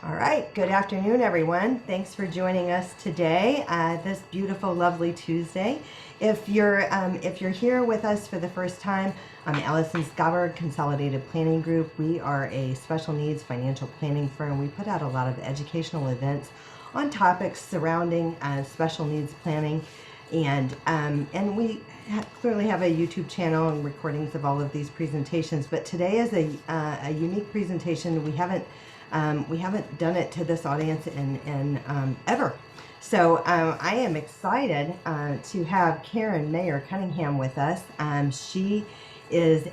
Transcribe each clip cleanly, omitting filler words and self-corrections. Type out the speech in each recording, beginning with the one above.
All right, good afternoon, everyone. Thanks for joining us today, this beautiful, lovely Tuesday. If you're here with us for the first time, I'm Allison Scouber, Consolidated Planning Group. We are a special needs financial planning firm. We put out a lot of educational events on topics surrounding special needs planning, and we clearly have a YouTube channel and recordings of all of these presentations. But today is a unique presentation. We haven't done it to this audience in ever. So I am excited to have Karen Mayer Cunningham with us. She is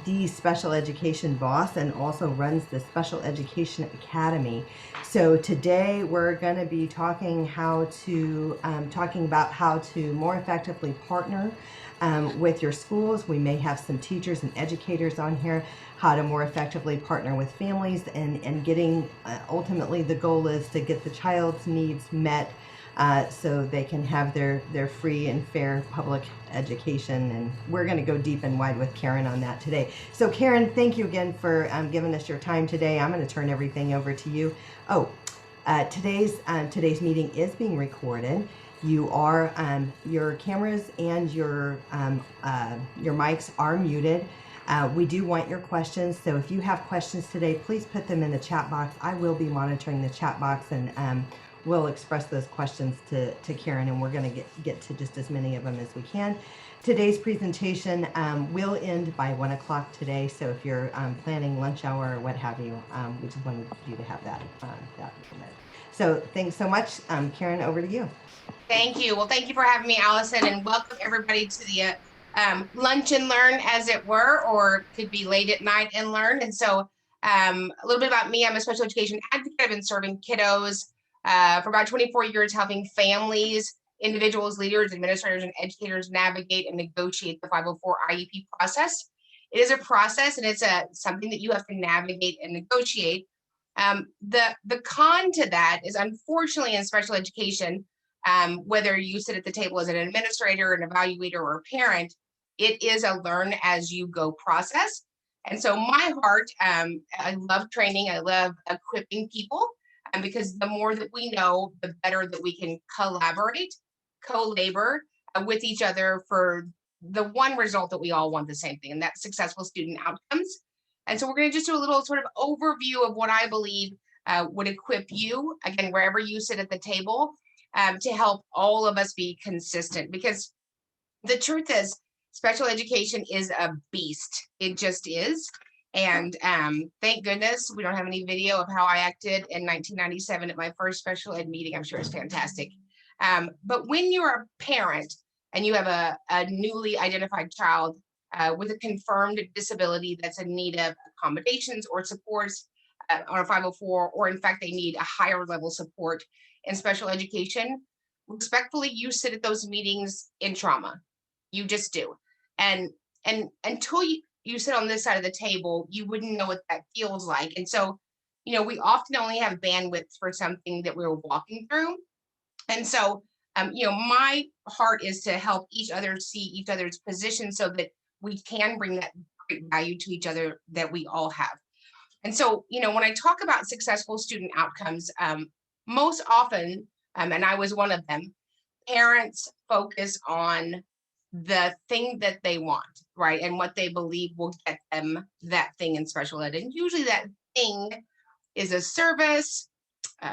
the special education boss and also runs the Special Education Academy. So today we're going to be talking about how to more effectively partner with your schools. We may have some teachers and educators on here, how to more effectively partner with families, and getting ultimately the goal is to get the child's needs met so they can have their free and fair public education. And we're going to go deep and wide with Karen on that today. So Karen, thank you again for giving us your time today. I'm going to turn everything over to you. Today's meeting is being recorded. Your cameras and your mics are muted. We do want your questions, so if you have questions today, please put them in the chat box. I will be monitoring the chat box, and we'll express those questions to Karen, and we're going to get to just as many of them as we can. Today's presentation will end by 1 o'clock today, so if you're planning lunch hour or what have you, we just wanted you to have that. So thanks so much. Karen, over to you. Thank you. Well, thank you for having me, Allison, and welcome everybody to the lunch and learn, as it were, or could be late at night and learn. And so a little bit about me. I'm a special education advocate. I've been serving kiddos for about 24 years, helping families, individuals, leaders, administrators, and educators navigate and negotiate the 504 IEP process. It is a process, and it's something that you have to navigate and negotiate. The con to that is, unfortunately, in special education, whether you sit at the table as an administrator, an evaluator, or a parent, it is a learn as you go process. And so my heart, I love training. I love equipping people, because the more that we know, the better that we can collaborate, co-labor with each other for the one result that we all want, the same thing, and that's successful student outcomes. And so we're going to just do a little sort of overview of what I believe would equip you, again, wherever you sit at the table, to help all of us be consistent. Because the truth is, special education is a beast. It just is. And thank goodness we don't have any video of how I acted in 1997 at my first special ed meeting. I'm sure it's fantastic. But when you're a parent and you have a newly identified child with a confirmed disability that's in need of accommodations or supports on a 504, or in fact, they need a higher level support in special education, respectfully, you sit at those meetings in trauma. You just do. And until you sit on this side of the table, you wouldn't know what that feels like. And so, we often only have bandwidth for something that we're walking through. And so, my heart is to help each other see each other's position so that we can bring that great value to each other that we all have. And so, when I talk about successful student outcomes, most often, and I was one of them, parents focus on the thing that they want, right? And what they believe will get them that thing in special ed. And usually that thing is a service,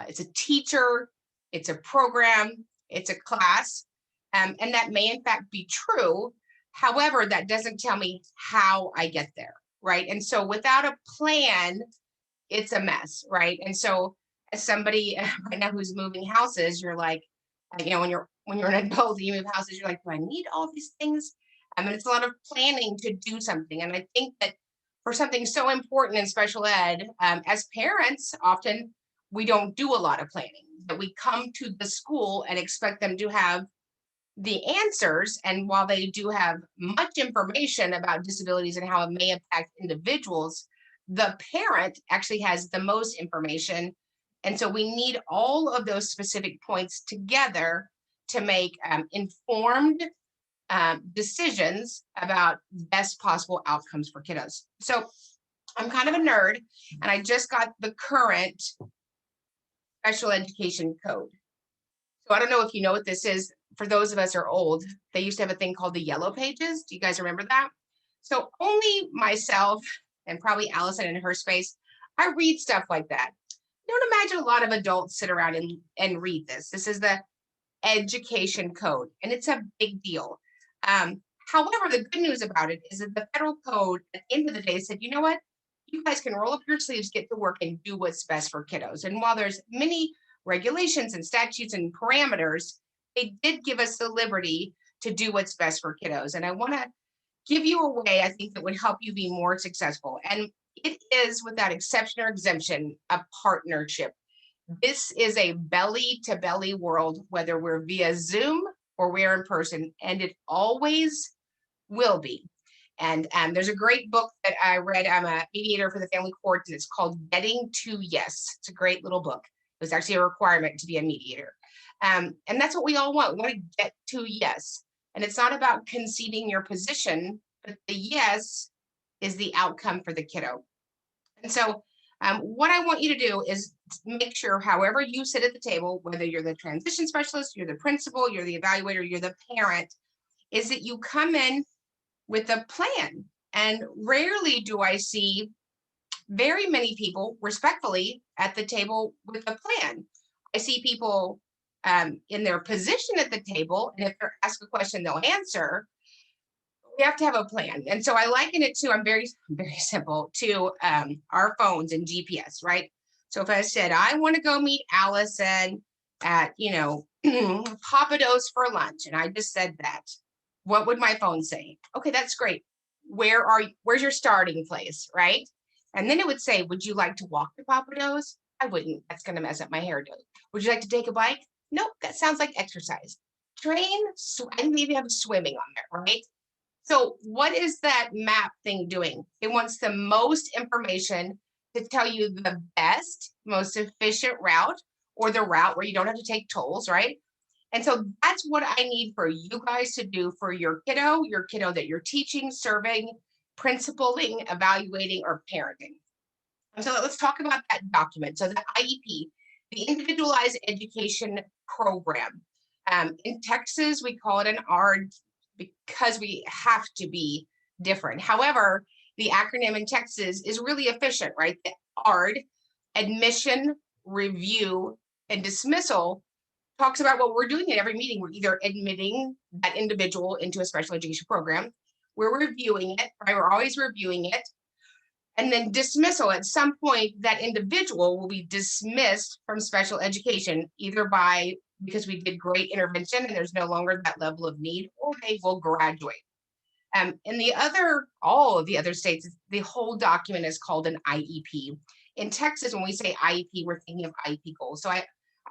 it's a teacher, it's a program, it's a class. And that may in fact be true. However, that doesn't tell me how I get there, right? And so without a plan, it's a mess, right? And so as somebody right now who's moving houses, you're like, when you're an adult and you move houses, you're like, do I need all these things? I mean, it's a lot of planning to do something. And I think that for something so important in special ed, as parents, often we don't do a lot of planning, that we come to the school and expect them to have the answers. And while they do have much information about disabilities and how it may impact individuals, the parent actually has the most information. And so we need all of those specific points together to make informed decisions about best possible outcomes for kiddos. So I'm kind of a nerd, and I just got the current special education code. So I don't know if you know what this is. For those of us who are old, they used to have a thing called the yellow pages. Do you guys remember that? So only myself and probably Allison in her space, I read stuff like that. Don't imagine a lot of adults sit around and read this. This is the education code, and it's a big deal. However, the good news about it is that the federal code at the end of the day said, you know what? You guys can roll up your sleeves, get to work, and do what's best for kiddos. And while there's many regulations and statutes and parameters, they did give us the liberty to do what's best for kiddos. And I want to give you a way I think that would help you be more successful. And it is, without exception or exemption, a partnership. This is a belly to belly world, whether we're via Zoom or we're in person, and it always will be. And there's a great book that I read. I'm a mediator for the family courts, and it's called Getting to Yes. It's a great little book. It was actually a requirement to be a mediator. And that's what we all want. We want to get to yes. And it's not about conceding your position, but the yes is the outcome for the kiddo. And so what I want you to do is make sure, however you sit at the table, whether you're the transition specialist, you're the principal, you're the evaluator, you're the parent, is that you come in with a plan. And rarely do I see very many people respectfully at the table with a plan. I see people in their position at the table, and if they're asked a question, they'll answer. We have to have a plan. And so I liken it to, I'm very simple, to our phones and GPS, right? So if I said, I want to go meet Allison at, Papados for lunch, and I just said that, what would my phone say? Okay, that's great. Where's your starting place, right? And then it would say, would you like to walk to Papados? I wouldn't. That's going to mess up my hairdo. Would you like to take a bike? Nope, that sounds like exercise. Train, and maybe have swimming on there, right? So what is that map thing doing? It wants the most information to tell you the best, most efficient route, or the route where you don't have to take tolls, right? And so that's what I need for you guys to do for your kiddo that you're teaching, serving, principling, evaluating, or parenting. And so let's talk about that document. So the IEP, the Individualized Education Program. In Texas, we call it an ARD because we have to be different. However, the acronym in Texas is really efficient, right? The ARD, admission, review, and dismissal, talks about what we're doing in every meeting. We're either admitting that individual into a special education program, we're reviewing it, right? We're always reviewing it. And then dismissal, at some point, that individual will be dismissed from special education, either because we did great intervention and there's no longer that level of need, or they will graduate. In all of the other states, the whole document is called an IEP. In Texas, when we say IEP, we're thinking of IEP goals. So I'm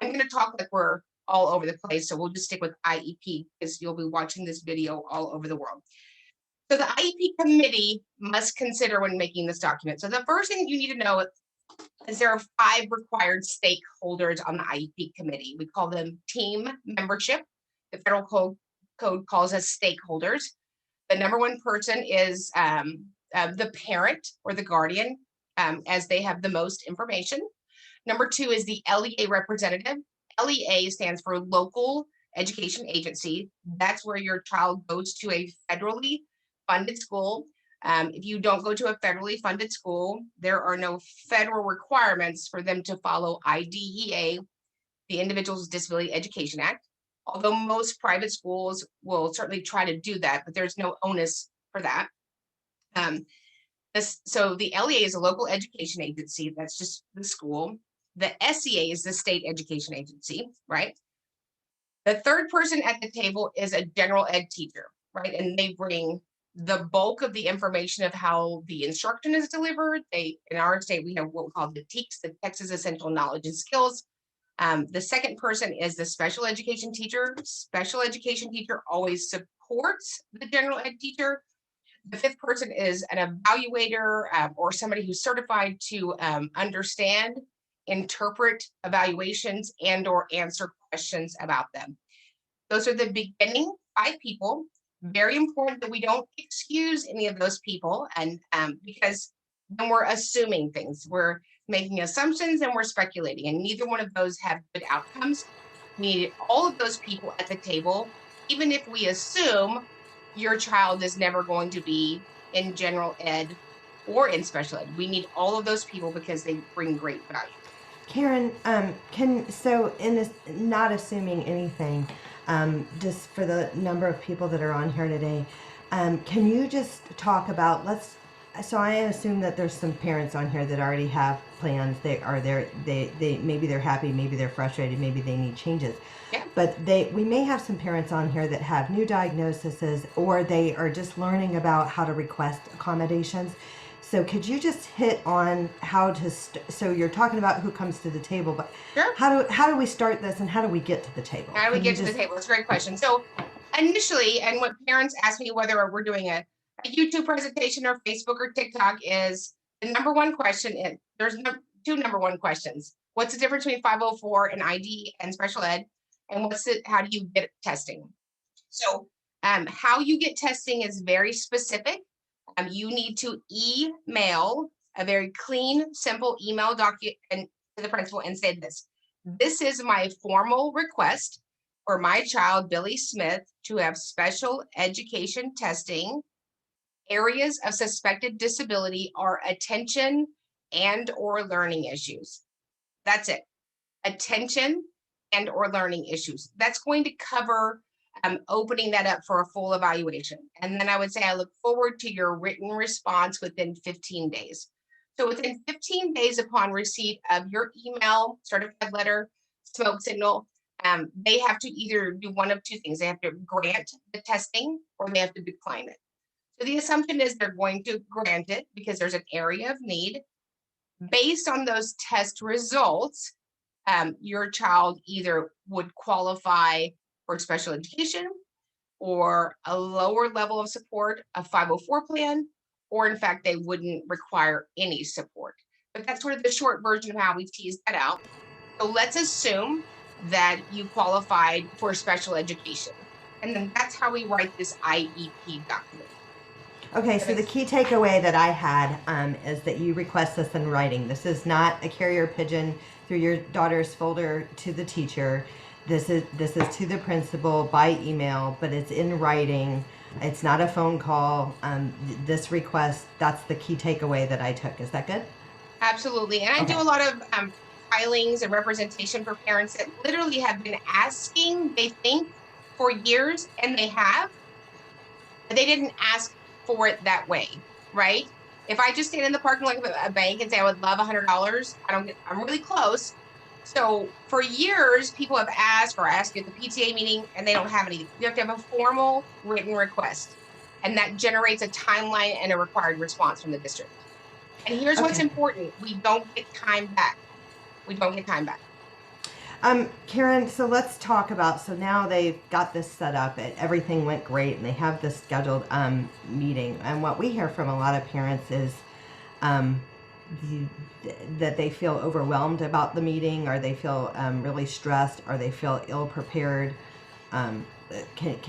going to talk like we're all over the place. So we'll just stick with IEP because you'll be watching this video all over the world. So the IEP committee must consider when making this document. So the first thing you need to know is there are 5 required stakeholders on the IEP committee. We call them team membership. The federal code calls us stakeholders. The number one person is the parent or the guardian, as they have the most information. Number 2 is the LEA representative. LEA stands for Local Education Agency. That's where your child goes to a federally funded school. If you don't go to a federally funded school, there are no federal requirements for them to follow IDEA, the Individuals with Disability Education Act, although most private schools will certainly try to do that, but there's no onus for that. So the LEA is a local education agency. That's just the school. The SEA is the state education agency, right? The third person at the table is a general ed teacher, right? And they bring the bulk of the information of how the instruction is delivered. In our state, we have what we call the TEKS, the Texas Essential Knowledge and Skills. The second person is the special education teacher. Special education teacher always supports the general ed teacher. The fifth person is an evaluator or somebody who's certified to understand, interpret evaluations, and or answer questions about them. Those are the beginning 5 people. Very important that we don't excuse any of those people, and because then we're assuming things. We're making assumptions and we're speculating, and neither one of those have good outcomes. We need all of those people at the table, even if we assume your child is never going to be in general ed or in special ed. We need all of those people because they bring great value. Karen, in this, not assuming anything, just for the number of people that are on here today, can you just talk about, so I assume that there's some parents on here that already have plans. They are there, they maybe they're happy, maybe they're frustrated, maybe they need changes. Yeah. But we may have some parents on here that have new diagnoses, or they are just learning about how to request accommodations. So could you just hit on how to, so you're talking about who comes to the table, but Sure. how do we start this and how do we get to the table? How do we get to the table? It's a great question. So initially, and what parents ask me whether we're doing a YouTube presentation or Facebook or TikTok is the number one question. And there's two number one questions. What's the difference between 504 and ID and special ed? And how do you get testing? So how you get testing is very specific. You need to email a very clean, simple email document to the principal and say this. This is my formal request for my child, Billy Smith, to have special education testing. Areas of suspected disability are attention and or learning issues. That's it. Attention and or learning issues. That's going to cover opening that up for a full evaluation. And then I would say I look forward to your written response within 15 days. So within 15 days upon receipt of your email, certified letter, smoke signal, they have to either do one of two things. They have to grant the testing or they have to decline it. So the assumption is they're going to grant it because there's an area of need. Based on those test results, your child either would qualify for special education or a lower level of support, a 504 plan, or in fact, they wouldn't require any support. But that's sort of the short version of how we tease that out. So let's assume that you qualified for special education. And then that's how we write this IEP document. Okay, so the key takeaway that I had is that you request this in writing. This is not a carrier pigeon through your daughter's folder to the teacher. This is to the principal by email, but it's in writing. It's not a phone call. This request, that's the key takeaway that I took. Is that good? Absolutely. And I do a lot of filings and representation for parents that literally have been asking, they think, for years, and they have, but they didn't ask for it that way, right? If I just stand in the parking lot of a bank and say I would love $100, I'm really close. So for years, people have asked or asked at the PTA meeting and they don't have anything. You have to have a formal written request, and that generates a timeline and a required response from the district. And here's what's important. We don't get time back. We don't get time back. Karen, so let's talk about, so now they've got this set up, everything went great, and they have this scheduled meeting. And what we hear from a lot of parents is that they feel overwhelmed about the meeting, or they feel really stressed, or they feel ill prepared. Can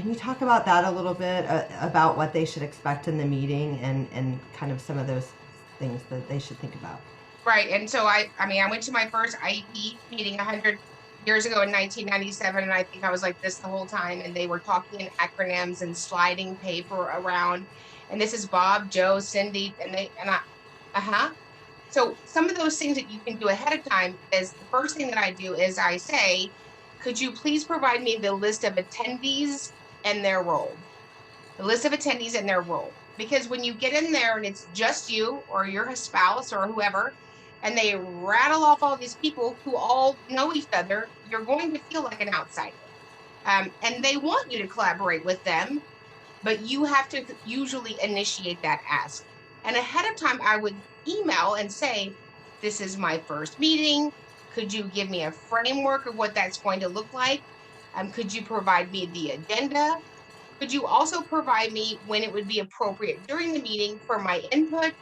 you talk about that a little bit, about what they should expect in the meeting and kind of some of those things that they should think about? Right. And so I went to my first IEP meeting 100 years ago in 1997, and I think I was like this the whole time, and they were talking in acronyms and sliding paper around, and this is Bob, Joe, Cindy, so some of those things that you can do ahead of time is, the first thing that I do is I say, could you please provide me the list of attendees and their role? The list of attendees and their role. Because when you get in there and it's just you or your spouse or whoever, and they rattle off all these people who all know each other, you're going to feel like an outsider. And they want you to collaborate with them, but you have to usually initiate that ask. And ahead of time, I would email and say, this is my first meeting. Could you give me a framework of what that's going to look like? Could you provide me the agenda? Could you also provide me when it would be appropriate during the meeting for my input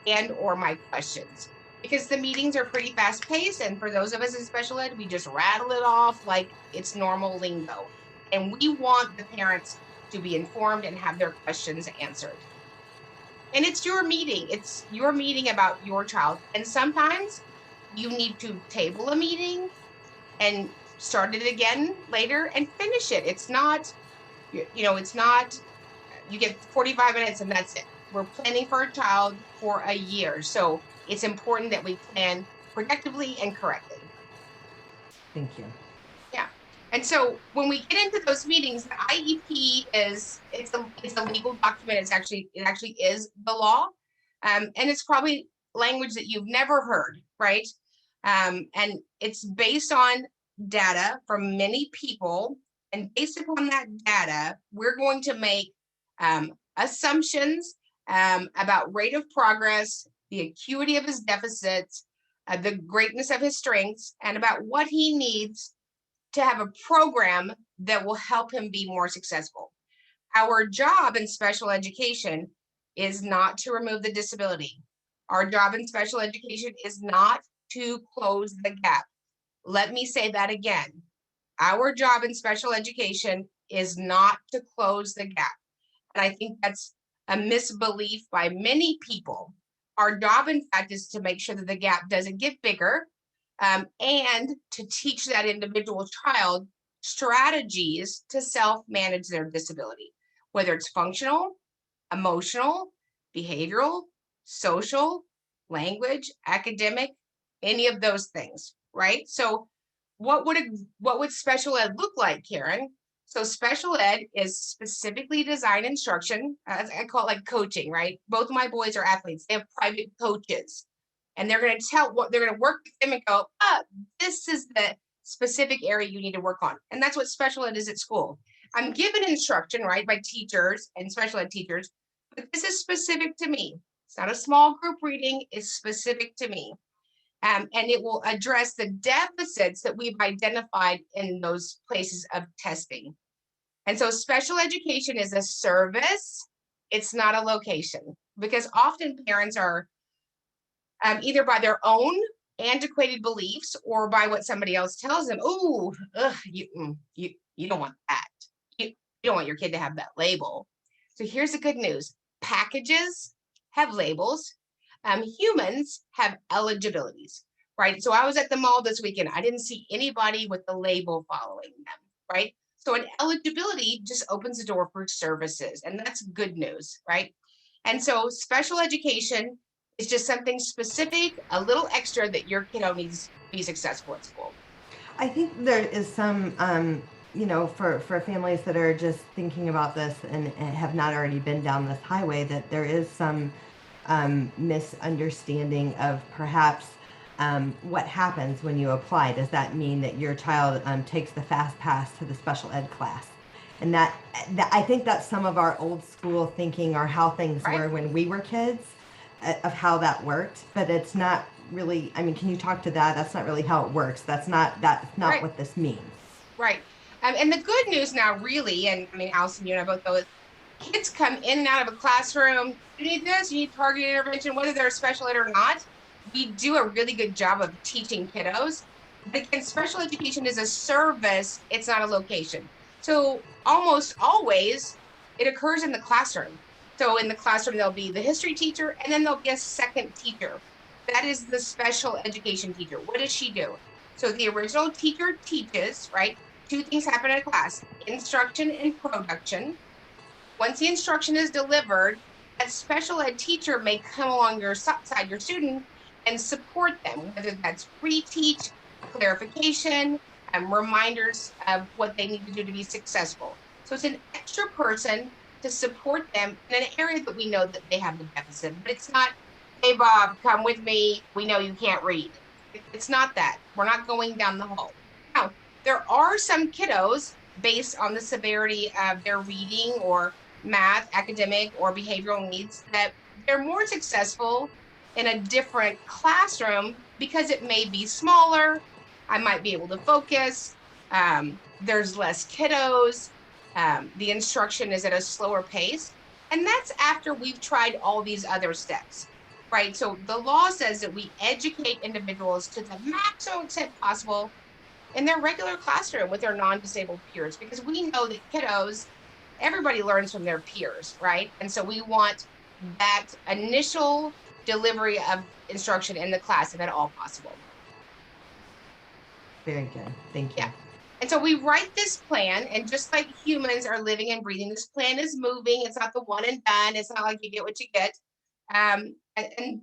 and or my questions? Because the meetings are pretty fast paced, and for those of us in special ed, we just rattle it off like it's normal lingo. And we want the parents to be informed and have their questions answered. And it's your meeting. It's your meeting about your child. And sometimes you need to table a meeting and start it again later and finish it. It's not, it's not, you get 45 minutes and that's it. We're planning for a child for a year. So it's important that we plan productively and correctly. Thank you. Yeah. And so when we get into those meetings, the IEP it's a legal document. It actually is the law. And it's probably language that you've never heard, right? And it's based on data from many people. And based upon that data, we're going to make assumptions about rate of progress, the acuity of his deficits, the greatness of his strengths, and about what he needs to have a program that will help him be more successful. Our job in special education is not to remove the disability. Our job in special education is not to close the gap. Let me say that again. Our job in special education is not to close the gap. And I think that's a misbelief by many people. Our job, in fact, is to make sure that the gap doesn't get bigger, and to teach that individual child strategies to self-manage their disability, whether it's functional, emotional, behavioral, social, language, academic, any of those things, right? So what would special ed look like, Karen? So special ed is specifically designed instruction. I call it like coaching, right? Both of my boys are athletes. They have private coaches, and they're going to they're going to work with them and go, this is the specific area you need to work on. And that's what special ed is at school. I'm given instruction, right, by teachers and special ed teachers, but this is specific to me. It's not a small group reading, it's specific to me. And it will address the deficits that we've identified in those places of testing. And so special education is a service, it's not a location, because often parents are either by their own antiquated beliefs or by what somebody else tells them. Oh, you don't want that. You don't want your kid to have that label. So here's the good news. Packages have labels. Humans have eligibilities, right? So I was at the mall this weekend. I didn't see anybody with the label following them, right? So an eligibility just opens the door for services, and that's good news, right? And so special education is just something specific, a little extra that your kiddo needs to be successful at school. I think there is some, for families that are just thinking about this and have not already been down this highway, that there is some misunderstanding of perhaps what happens when you apply. Does that mean that your child takes the fast pass to the special ed class? And that I think that's some of our old school thinking, or how things Right. were when we were kids, of how that worked. But it's not really. I mean, can you talk to that? That's not really how it works. That's not Right. what this means. Right. And the good news now, really, and I mean, Allison, you and I both know, kids come in and out of a classroom. You need this, you need targeted intervention, whether they're special ed or not. We do a really good job of teaching kiddos. But again, special education is a service, it's not a location. So almost always it occurs in the classroom. So in the classroom, there'll be the history teacher, and then there'll be a second teacher. That is the special education teacher. What does she do? So the original teacher teaches, right? Two things happen in a class: instruction and production. Once the instruction is delivered, that special ed teacher may come along your side, your student, and support them, whether that's reteach, clarification, reminders of what they need to do to be successful. So it's an extra person to support them in an area that we know that they have the deficit. But it's not, hey, Bob, come with me. We know you can't read. It's not that. We're not going down the hall. Now, there are some kiddos, based on the severity of their reading or math, academic, or behavioral needs, that they're more successful in a different classroom because it may be smaller. I might be able to focus. There's less kiddos. The instruction is at a slower pace. And that's after we've tried all these other steps, right? So the law says that we educate individuals to the maximum extent possible in their regular classroom with their non-disabled peers, because we know that kiddos, everybody learns from their peers, right? And so we want that initial delivery of instruction in the class if at all possible. Very good. Thank you. Yeah. And so we write this plan, and just like humans are living and breathing, this plan is moving. It's not the one and done. It's not like you get what you get. And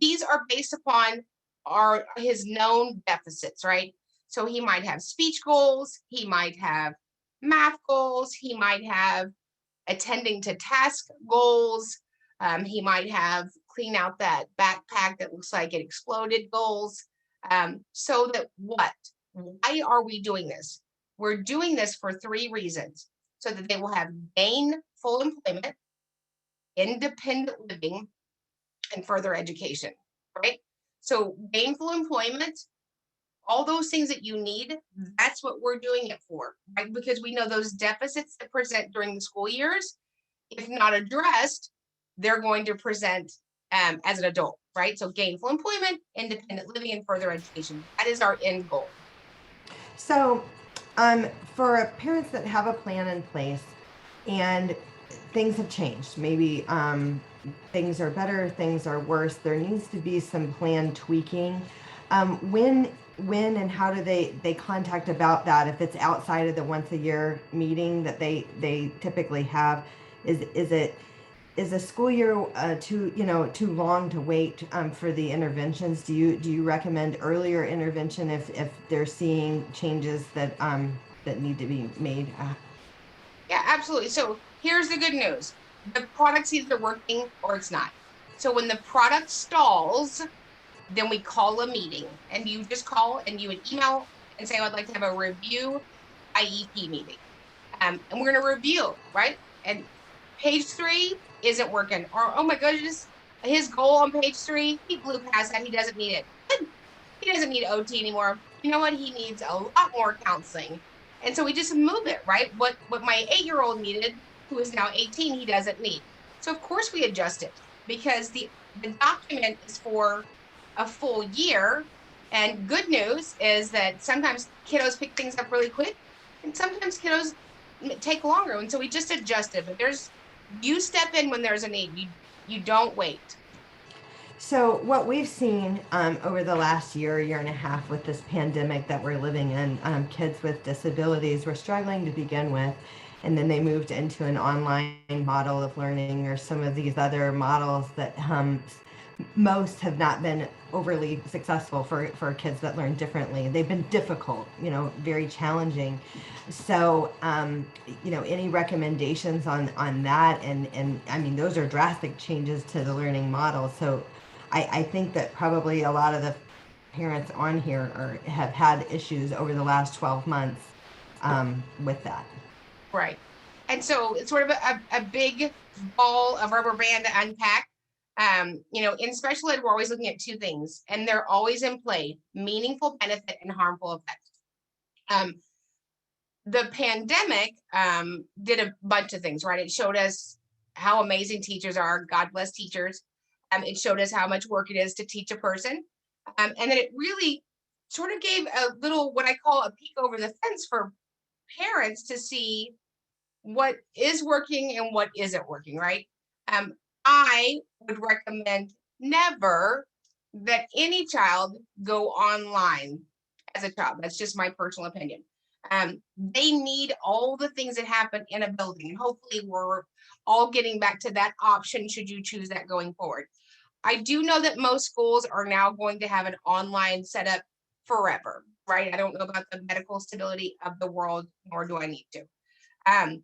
these are based upon our his known deficits, right? So he might have speech goals, he might have math goals, he might have attending to task goals. He might have clean out that backpack that looks like it exploded goals. So that what? Why are we doing this? We're doing this for three reasons: so that they will have gainful employment, independent living, and further education, right? So, gainful employment, all those things that you need, that's what we're doing it for, right? Because we know those deficits that present during the school years, if not addressed, they're going to present as an adult, right? So gainful employment, independent living, and further education. That is our end goal. So, for parents that have a plan in place and things have changed, maybe things are better, things are worse, there needs to be some plan tweaking. When and how do they contact about that if it's outside of the once a year meeting that they typically have? Is a school year too long to wait for the interventions? Do you recommend earlier intervention if they're seeing changes that need to be made? Yeah, absolutely. So here's the good news: the product's either working or it's not. So when the product stalls, then we call a meeting, and you just call and you would email and say, I'd like to have a review IEP meeting. And we're going to review, right? And page 3 isn't working. Or, oh my goodness, his goal on page 3, he blew past that. He doesn't need it. He doesn't need OT anymore. You know what? He needs a lot more counseling. And so we just move it, right? What my 8-year-old needed, who is now 18, he doesn't need. So of course we adjust it, because the document is for a full year. And good news is that sometimes kiddos pick things up really quick, and sometimes kiddos take longer. And so we just adjust it. But you step in when there's a need. You don't wait. So what we've seen over the last year and a half with this pandemic that we're living in, kids with disabilities were struggling to begin with, and then they moved into an online model of learning or some of these other models that most have not been overly successful for kids that learn differently. They've been difficult, very challenging. So, any recommendations on that? And I mean, those are drastic changes to the learning model. So I think that probably a lot of the parents on here have had issues over the last 12 months with that. Right. And so it's sort of a big ball of rubber band to unpack. In special ed, we're always looking at two things, and they're always in play: meaningful benefit and harmful effect. The pandemic did a bunch of things, right? It showed us how amazing teachers are. God bless teachers. It showed us how much work it is to teach a person. And then it really sort of gave a little, what I call a peek over the fence for parents to see what is working and what isn't working, right? Um, I would recommend never that any child go online as a child. That's just my personal opinion. They need all the things that happen in a building. And hopefully, we're all getting back to that option should you choose that going forward. I do know that most schools are now going to have an online setup forever, right? I don't know about the medical stability of the world, nor do I need to. Um,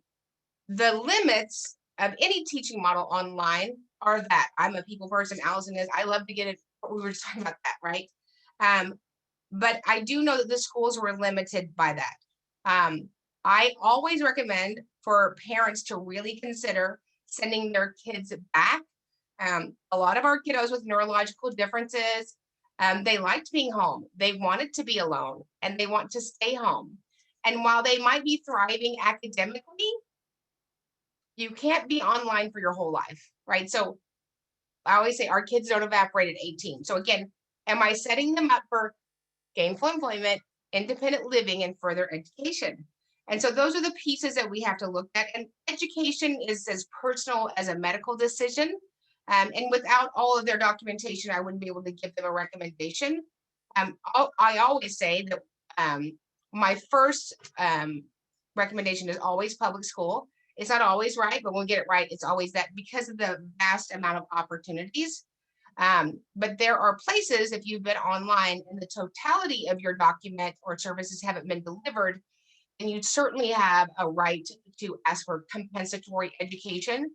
the limits of any teaching model online are that I'm a people person. Allison is. I love to get it. We were just talking about that, right? Um, but I do know that the schools were limited by that. I always recommend for parents to really consider sending their kids back. A lot of our kiddos with neurological differences, they liked being home. They wanted to be alone, and they want to stay home. And while they might be thriving academically, you can't be online for your whole life, right? So I always say our kids don't evaporate at 18. So again, am I setting them up for gainful employment, independent living, and further education? And so those are the pieces that we have to look at. And education is as personal as a medical decision. And without all of their documentation, I wouldn't be able to give them a recommendation. I always say that my first recommendation is always public school. It's not always right, but we'll get it right. It's always that, because of the vast amount of opportunities. But there are places, if you've been online and the totality of your document or services haven't been delivered, then you certainly have a right to ask for compensatory education,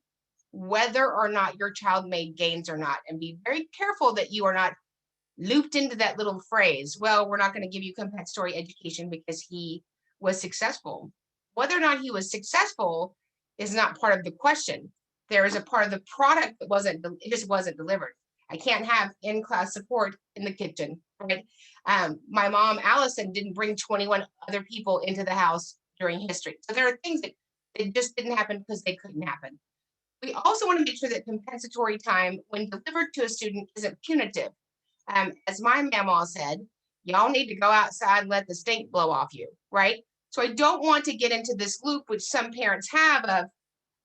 whether or not your child made gains or not. And be very careful that you are not looped into that little phrase, well, we're not going to give you compensatory education because he was successful. Whether or not he was successful is not part of the question. There is a part of the product that it just wasn't delivered. I can't have in-class support in the kitchen, right? My mom, Allison, didn't bring 21 other people into the house during history. So there are things that it just didn't happen because they couldn't happen. We also want to make sure that compensatory time, when delivered to a student, isn't punitive. As my mama said, y'all need to go outside and let the stink blow off you, right? So I don't want to get into this loop, which some parents have of,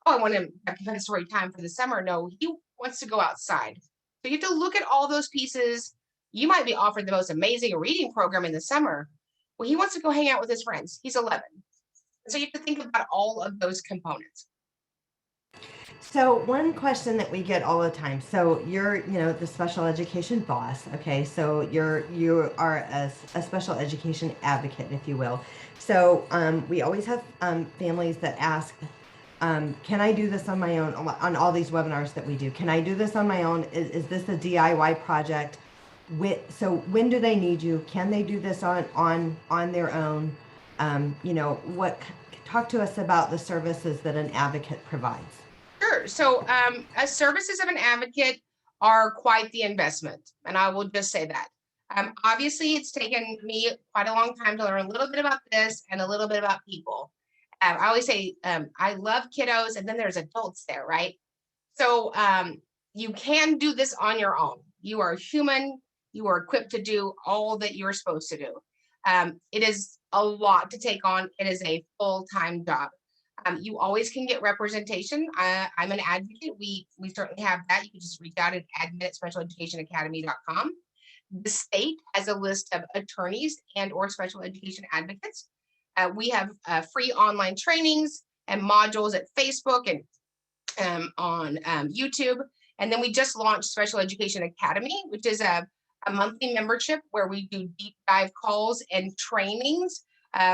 oh, I want him to have compensatory time for the summer. No, he wants to go outside. So you have to look at all those pieces. You might be offered the most amazing reading program in the summer. Well, he wants to go hang out with his friends. He's 11. So you have to think about all of those components. So one question that we get all the time. So you're, the special education boss. Okay. So you are a special education advocate, if you will. So we always have families that ask, can I do this on my own? On all these webinars that we do, can I do this on my own? Is this a DIY project? So when do they need you? Can they do this on their own? Talk to us about the services that an advocate provides. Sure. So services of an advocate are quite the investment. And I will just say that. Obviously, it's taken me quite a long time to learn a little bit about this and a little bit about people. I always say I love kiddos, and then there's adults there, right? So you can do this on your own. You are human. You are equipped to do all that you're supposed to do. It is a lot to take on. It is a full-time job. You always can get representation. I'm an advocate. We certainly have that. You can just reach out at admin@specialeducationacademy.com. The state has a list of attorneys and or special education advocates. We have free online trainings and modules at Facebook and on YouTube. And then we just launched Special Education Academy, which is a monthly membership where we do deep dive calls and trainings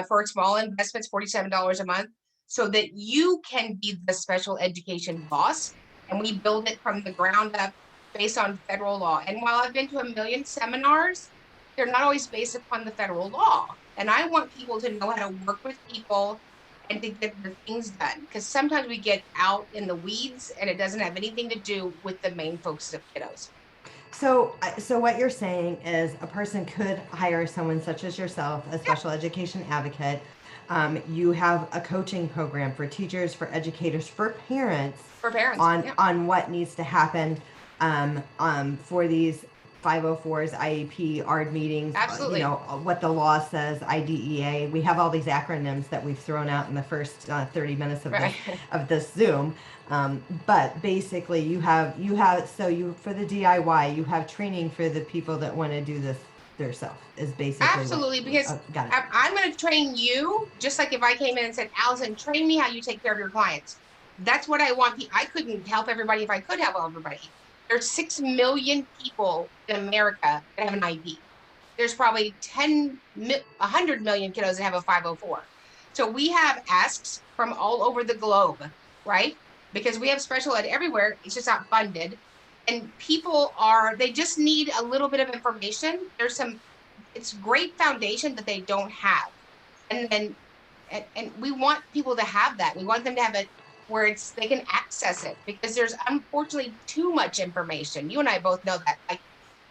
for small investments, $47 a month, so that you can be the special education boss. And we build it from the ground up based on federal law. And while I've been to a million seminars, they're not always based upon the federal law. And I want people to know how to work with people and to get the things done. Because sometimes we get out in the weeds and it doesn't have anything to do with the main focus of kiddos. So what you're saying is a person could hire someone such as yourself, a special education advocate. You have a coaching program for teachers, for educators, for parents, on what needs to happen for these 504s, IEP, ARD meetings. Absolutely. What the law says, IDEA. We have all these acronyms that we've thrown out in the first 30 minutes of this Zoom. But basically, you have for the DIY, you have training for the people that want to do this themselves. Is basically absolutely because I'm going to train you just like if I came in and said, Allison, train me how you take care of your clients. That's what I want. I couldn't help everybody if I could help everybody. There's 6 million people in America that have an IEP. There's probably 100 million kiddos that have a 504. So we have asks from all over the globe, right? Because we have special ed everywhere. It's just not funded. And people they just need a little bit of information. It's great foundation that they don't have. And we want people to have that. We want them to have it where they can access it, because there's unfortunately too much information. You and I both know that. Like,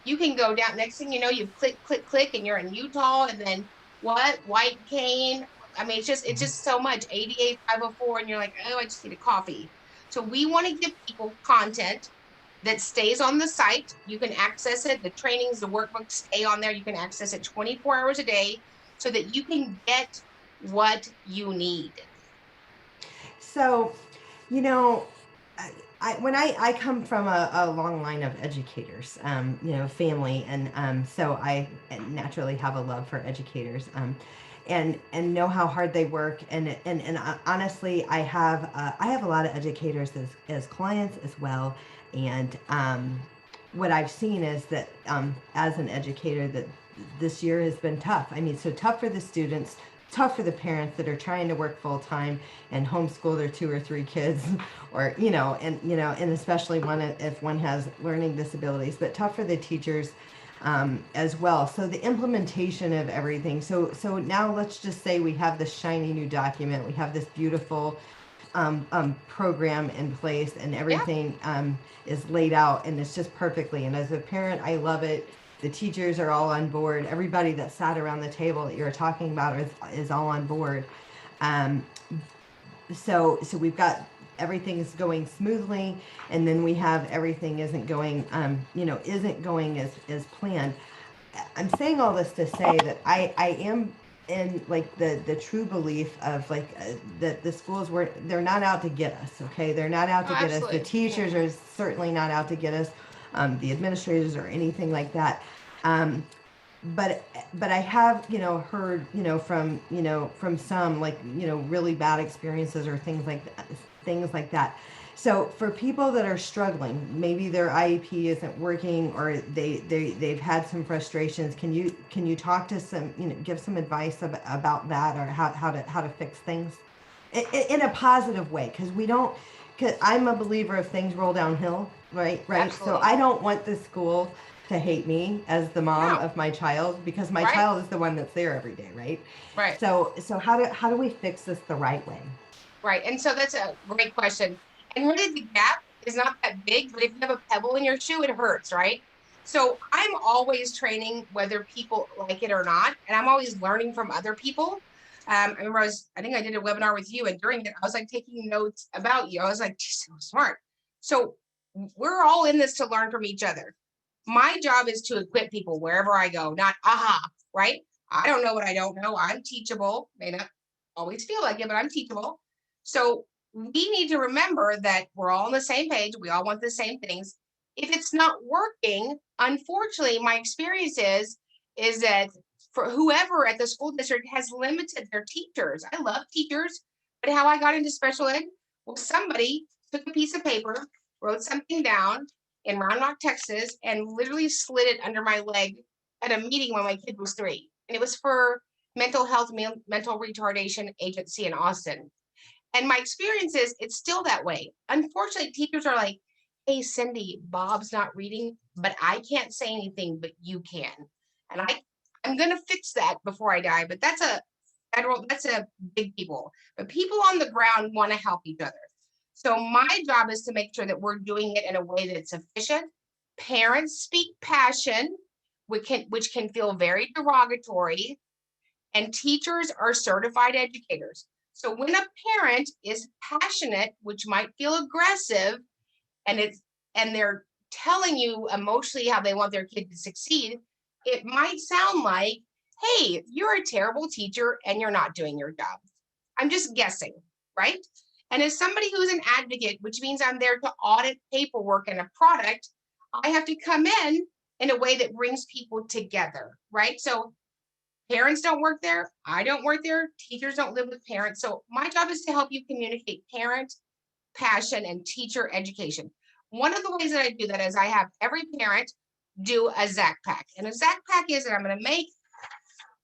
you can go down, next thing you know, you click, and you're in Utah, and then white cane. I mean, it's just so much. 88, 504, and you're like, oh, I just need a coffee. So we want to give people content that stays on the site. You can access it. The trainings, the workbooks stay on there. You can access it 24 hours a day so that you can get what you need. So, I come from a long line of educators, family, and so I naturally have a love for educators, and know how hard they work, and honestly, I have a lot of educators as clients as well, and what I've seen is that as an educator that this year has been tough. I mean, so tough for the students, tough for the parents that are trying to work full time and homeschool their 2 or 3 kids, or and especially one if one has learning disabilities, but tough for the teachers as well. So the implementation of everything. So now let's just say we have this shiny new document. We have this beautiful program in place, and Yeah, everything is laid out, and it's just perfectly. And as a parent, I love it. The teachers are all on board. Everybody that sat around the table that you're talking about is all on board. Um, so we've got everything's going smoothly, and then we have everything isn't going as planned. I'm saying all this to say that I am in like the true belief of like that the schools they're not out to get us. Okay, they're not out oh, to get us. The absolutely. teachers are certainly not out to get us. The administrators or anything like that. Um, but but I have heard from some like really bad experiences or things like that. So for people that are struggling, maybe their IEP isn't working, or they've had some frustrations. Can you talk to some give some advice about that, or how to fix things in a positive way? Because we don't. Cause I'm a believer of things roll downhill, right. So Absolutely. I don't want the school to hate me as the mom No, of my child, because my right, child is the one that's there every day, right? right, So how do we fix this the right way? right. And so that's a great question. And really, the gap is not that big, but if you have a pebble in your shoe, it hurts, right? So I'm always training whether people like it or not, and I'm always learning from other people. I remember I think I did a webinar with you, and during it, I was like taking notes about you. I was like, she's so smart. So we're all in this to learn from each other. My job is to equip people wherever I go, not aha, right? I don't know what I don't know. I'm teachable. May not always feel like it, but I'm teachable. So we need to remember that we're all on the same page. We all want the same things. If it's not working, unfortunately, my experience is that for whoever at the school district has limited their teachers. I love teachers, but how I got into special ed was somebody took a piece of paper, wrote something down in Round Rock, Texas, and literally slid it under my leg at a meeting when my kid was 3. And it was for mental health, mental retardation agency in Austin. And my experience is it's still that way. Unfortunately, teachers are like, hey, Cindy, Bob's not reading, but I can't say anything, but you can. And I'm gonna fix that before I die. But that's a big people. But people on the ground want to help each other. So my job is to make sure that we're doing it in a way that's efficient. Parents speak passion, which can feel very derogatory, and teachers are certified educators. So when a parent is passionate, which might feel aggressive, and it's and they're telling you emotionally how they want their kid to succeed, it might sound like, "Hey, you're a terrible teacher and you're not doing your job." I'm just guessing, right? And as somebody who's an advocate, which means I'm there to audit paperwork and a product, I have to come in a way that brings people together, right? So parents don't work there. I don't work there. Teachers don't live with parents. So my job is to help you communicate parent passion and teacher education. One of the ways that I do that is I have every parent do a Zach pack. And a Zach pack is that I'm going to make,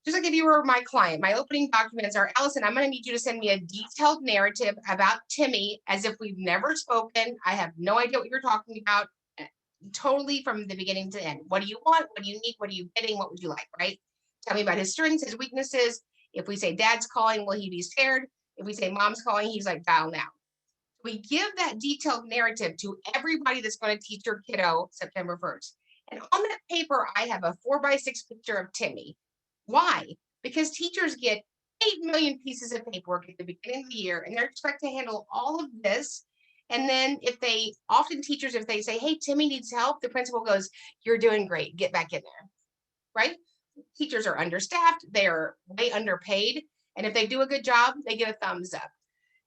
just like if you were my client, my opening documents are, Allison, I'm going to need you to send me a detailed narrative about Timmy as if we've never spoken. I have no idea what you're talking about. Totally from the beginning to end. What do you want? What do you need? What are you getting? What would you like? Right? Tell me about his strengths, his weaknesses. If we say dad's calling, will he be scared? If we say mom's calling, he's like, dial now. We give that detailed narrative to everybody that's going to teach your kiddo September 1st. And on that paper, I have a 4x6 picture of Timmy. Why? Because teachers get 8 million pieces of paperwork at the beginning of the year, and they're expected to handle all of this. And then teachers, if they say, hey, Timmy needs help, the principal goes, you're doing great, get back in there, right? Teachers are understaffed, they're way underpaid. And if they do a good job, they get a thumbs up.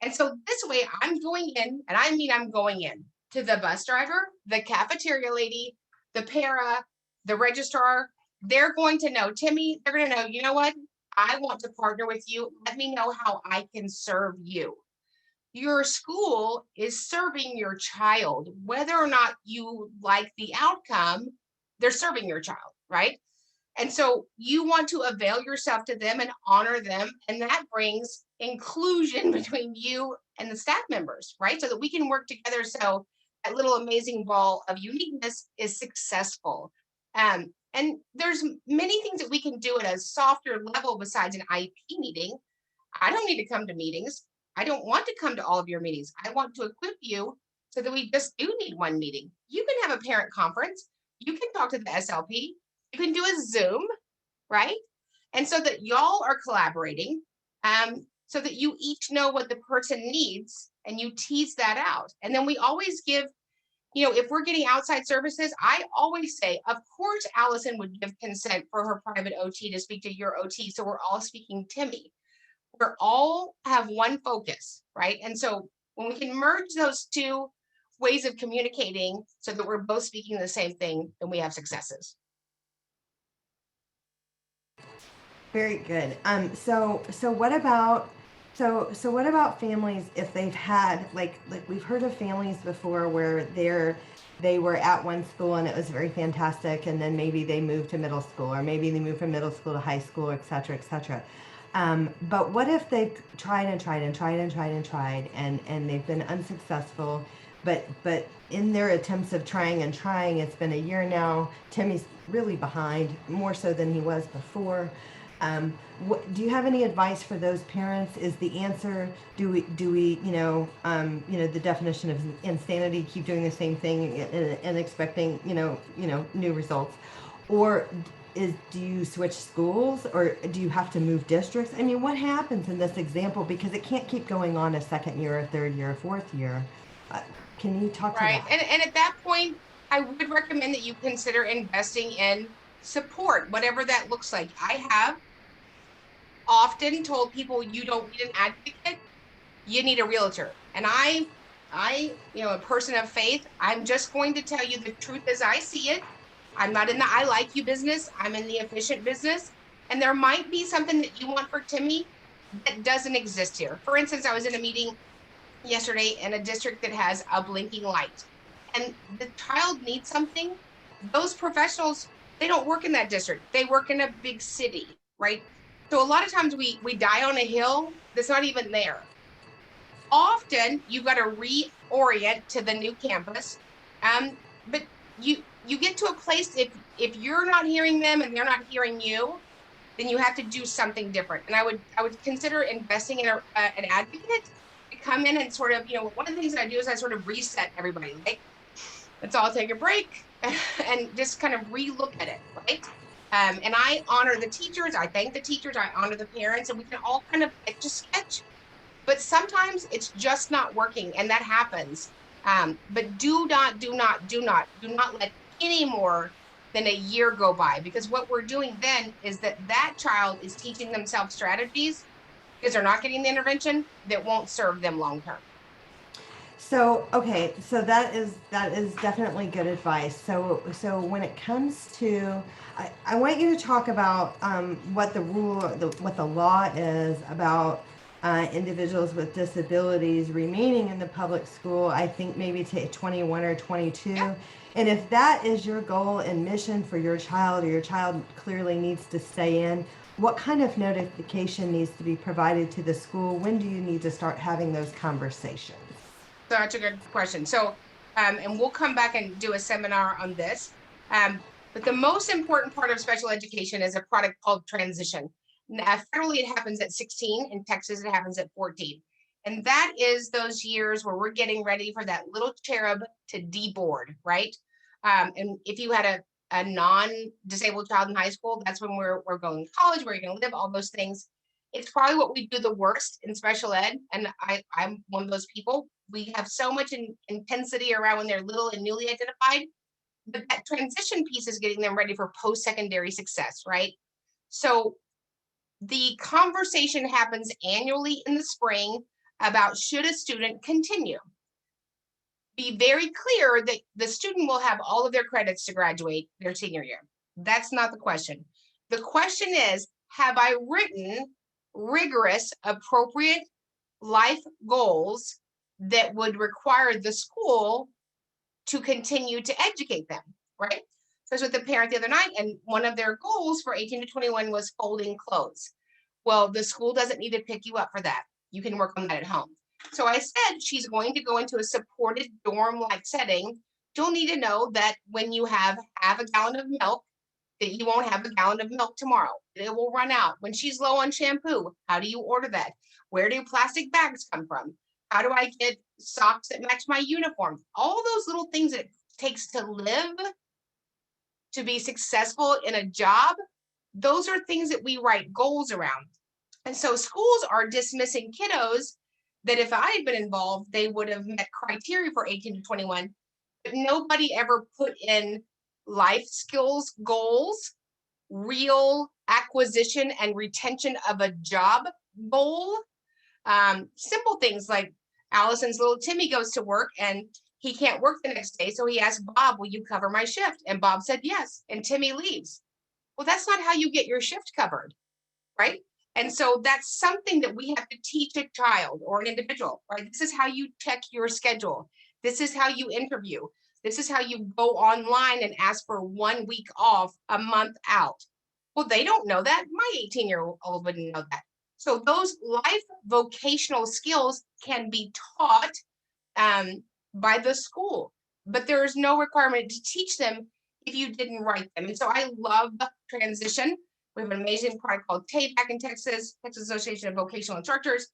And so this way I'm going in, and I mean I'm going in. to the bus driver, the cafeteria lady, the para, the registrar. They're going to know, Timmy, they're going to know, you know what? I want to partner with you. Let me know how I can serve you. Your school is serving your child, whether or not you like the outcome, they're serving your child, right? And so you want to avail yourself to them and honor them. And that brings inclusion between you and the staff members, right? So that we can work together. So that little amazing ball of uniqueness is successful. And there's many things that we can do at a softer level besides an IEP meeting. I don't need to come to meetings. I don't want to come to all of your meetings. I want to equip you so that we just do need one meeting. You can have a parent conference. You can talk to the SLP. You can do a Zoom, right? And so that y'all are collaborating, so that you each know what the person needs and you tease that out. And then we always give, if we're getting outside services, I always say, of course, Allison would give consent for her private OT to speak to your OT. So we're all speaking Timmy. We're all have one focus, right? And so when we can merge those two ways of communicating so that we're both speaking the same thing, then we have successes. Very good. So what about what about families if they've had like we've heard of families before where they were at one school and it was very fantastic, and then maybe they moved to middle school, or maybe they moved from middle school to high school, et cetera, et cetera. But what if they've tried and tried and tried and tried and tried and they've been unsuccessful, but in their attempts of trying and trying, it's been a year now. Timmy's really behind, more so than he was before. Do you have any advice for those parents? Is the answer, do we the definition of insanity, keep doing the same thing and expecting new results, or do you switch schools, or do you have to move districts? I mean, what happens in this example, because it can't keep going on a second year, a third year, a fourth year? Can you talk to Right. that? And at that point, I would recommend that you consider investing in support, whatever that looks like. I have often told people you don't need an advocate, you need a realtor. And a person of faith, I'm just going to tell you the truth as I see it. I'm not in the I like you business, I'm in the efficient business. And there might be something that you want for Timmy that doesn't exist here. For instance, I was in a meeting yesterday in a district that has a blinking light, and the child needs something. Those professionals, they don't work in that district, they work in a big city, right? So a lot of times we die on a hill that's not even there. Often you've got to reorient to the new campus. But you get to a place, if you're not hearing them and they're not hearing you, then you have to do something different. And I would consider investing in an advocate to come in and sort of, one of the things that I do is I sort of reset everybody. Like, let's all take a break and just kind of relook at it, right? And I honor the teachers, I thank the teachers, I honor the parents, and we can all kind of etch a sketch. But sometimes it's just not working, and that happens. But do not let any more than a year go by, because what we're doing then is that child is teaching themselves strategies because they're not getting the intervention that won't serve them long term. So okay, so that is definitely good advice. So when it comes to, I want you to talk about what what the law is about individuals with disabilities remaining in the public school. I think maybe to 21 or 22. Yeah. And if that is your goal and mission for your child, or your child clearly needs to stay in, what kind of notification needs to be provided to the school? When do you need to start having those conversations? So that's a good question. So, and we'll come back and do a seminar on this. But the most important part of special education is a product called transition. Federally, it happens at 16. In Texas, it happens at 14. And that is those years where we're getting ready for that little cherub to deboard, right? And if you had a non-disabled child in high school, that's when we're going to college, where you're going to live, all those things. It's probably what we do the worst in special ed. And I'm one of those people. We have so much intensity around when they're little and newly identified, but that transition piece is getting them ready for post-secondary success, right? So the conversation happens annually in the spring about should a student continue. be very clear that the student will have all of their credits to graduate their senior year. That's not the question. The question is, have I written rigorous, appropriate life goals that would require the school to continue to educate them, right? So I was with a parent the other night, and one of their goals for 18 to 21 was folding clothes. Well, the school doesn't need to pick you up for that. You can work on that at home. So I said she's going to go into a supported dorm-like setting. You'll need to know that when you have half a gallon of milk, that you won't have a gallon of milk tomorrow. It will run out. When she's low on shampoo, how do you order that? Where do plastic bags come from? How do I get socks that match my uniform? All those little things that it takes to live, to be successful in a job, those are things that we write goals around. And so schools are dismissing kiddos that if I had been involved, they would have met criteria for 18 to 21, but nobody ever put in life skills goals, real acquisition and retention of a job goal. Simple things like Allison's little Timmy goes to work and he can't work the next day. So he asked Bob, will you cover my shift? And Bob said yes. And Timmy leaves. Well, that's not how you get your shift covered, right? And so that's something that we have to teach a child or an individual, right? This is how you check your schedule. This is how you interview. This is how you go online and ask for 1 week off a month out. Well, they don't know that. My 18-year-old wouldn't know that. So those life vocational skills can be taught by the school, but there is no requirement to teach them if you didn't write them. And so I love transition. We have an amazing product called TAVAC in Texas, Texas Association of Vocational Instructors,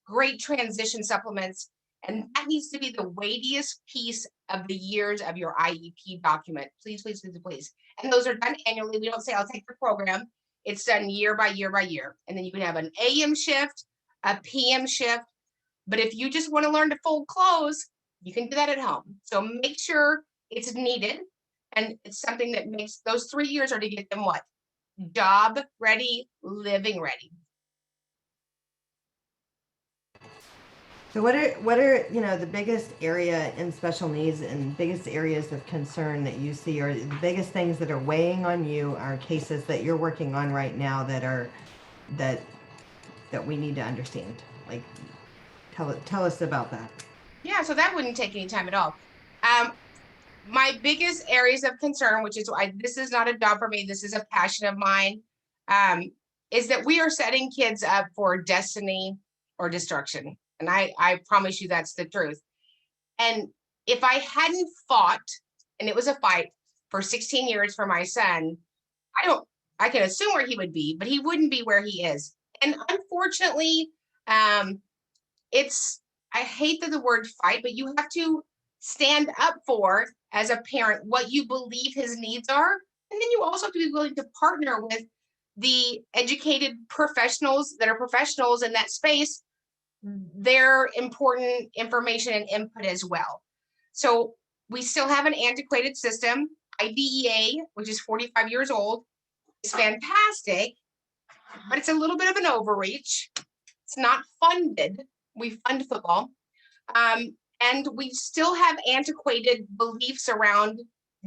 great transition supplements. And that needs to be the weightiest piece of the years of your IEP document. Please, please, please, please. And those are done annually. We don't say, I'll take your program. It's done year by year by year. And then you can have an AM shift, a PM shift. But if you just want to learn to fold clothes, you can do that at home. So make sure it's needed. And it's something that makes those 3 years are to get them what? Job ready, living ready. So what are the biggest area in special needs and biggest areas of concern that you see, or the biggest things that are weighing on you, are cases that you're working on right now that we need to understand? Like, tell us about that. Yeah, so that wouldn't take any time at all. My biggest areas of concern, which is why this is not a job for me, this is a passion of mine, is that we are setting kids up for destiny or destruction. And I promise you that's the truth. And if I hadn't fought, and it was a fight for 16 years for my son, I can assume where he would be, but he wouldn't be where he is. And unfortunately, I hate the word fight, but you have to stand up for, as a parent, what you believe his needs are. And then you also have to be willing to partner with the educated professionals that are professionals in that space, their important information and input as well. So we still have an antiquated system. IDEA, which is 45 years old, is fantastic, but it's a little bit of an overreach. It's not funded. We fund football. And we still have antiquated beliefs around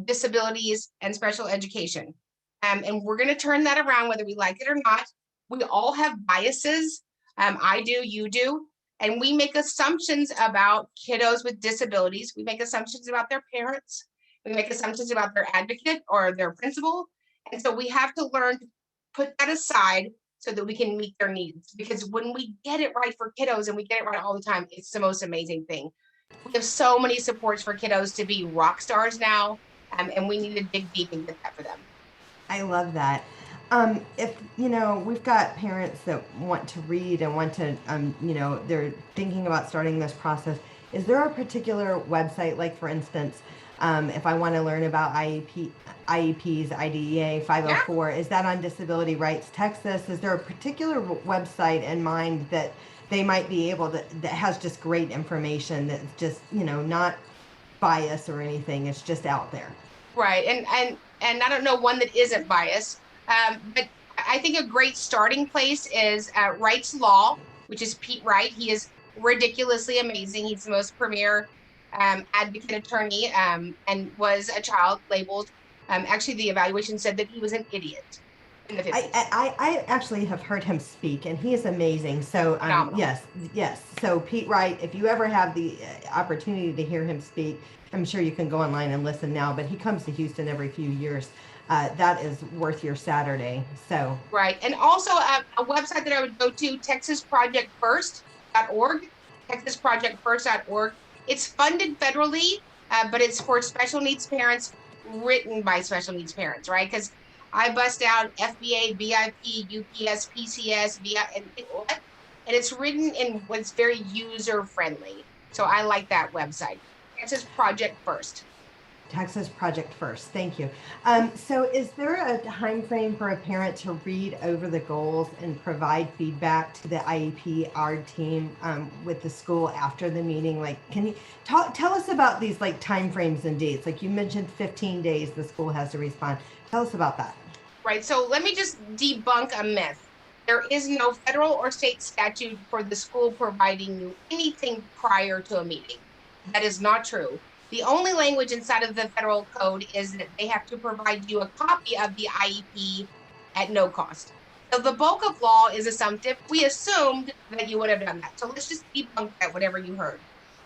disabilities and special education. And we're going to turn that around whether we like it or not. We all have biases. I do, you do. And we make assumptions about kiddos with disabilities. We make assumptions about their parents. We make assumptions about their advocate or their principal. And so we have to learn to put that aside so that we can meet their needs. Because when we get it right for kiddos, and we get it right all the time, it's the most amazing thing. We have so many supports for kiddos to be rock stars now, and we need to dig deep and get that for them. I love that. If we've got parents that want to read and want to, they're thinking about starting this process. Is there a particular website, like for instance, if I want to learn about IEPs, IDEA 504, is that on Disability Rights Texas? Is there a particular website in mind that they might be able to, that has just great information, that's just, not biased or anything, it's just out there? Right, and I don't know one that isn't biased, but I think a great starting place is Wright's Law, which is Pete Wright. He is ridiculously amazing. He's the most premier advocate attorney, and was a child labeled. Actually, the evaluation said that he was an idiot in the 50s. I actually have heard him speak, and he is amazing. So Phenomenal. yes. So Pete Wright, if you ever have the opportunity to hear him speak, I'm sure you can go online and listen now. But he comes to Houston every few years. That is worth your Saturday. So Right. And also a website that I would go to, texasprojectfirst.org, texasprojectfirst.org. It's funded federally, but it's for special needs parents, written by special needs parents, right? Because I bust out FBA, BIP, UPS, PCS, VI, and what? And it's written in what's very user friendly. So I like that website. Texas Project First. Texas Project First. Thank you. So, is there a time frame for a parent to read over the goals and provide feedback to the IEP ARD team with the school after the meeting? Like, can you tell us about these like time frames and dates? Like you mentioned, 15 days the school has to respond. Tell us about that. Right. So let me just debunk a myth. There is no federal or state statute for the school providing you anything prior to a meeting. That is not true. The only language inside of the federal code is that they have to provide you a copy of the IEP at no cost. So the bulk of law is assumptive. We assumed that you would have done that. So let's just debunk that, whatever you heard.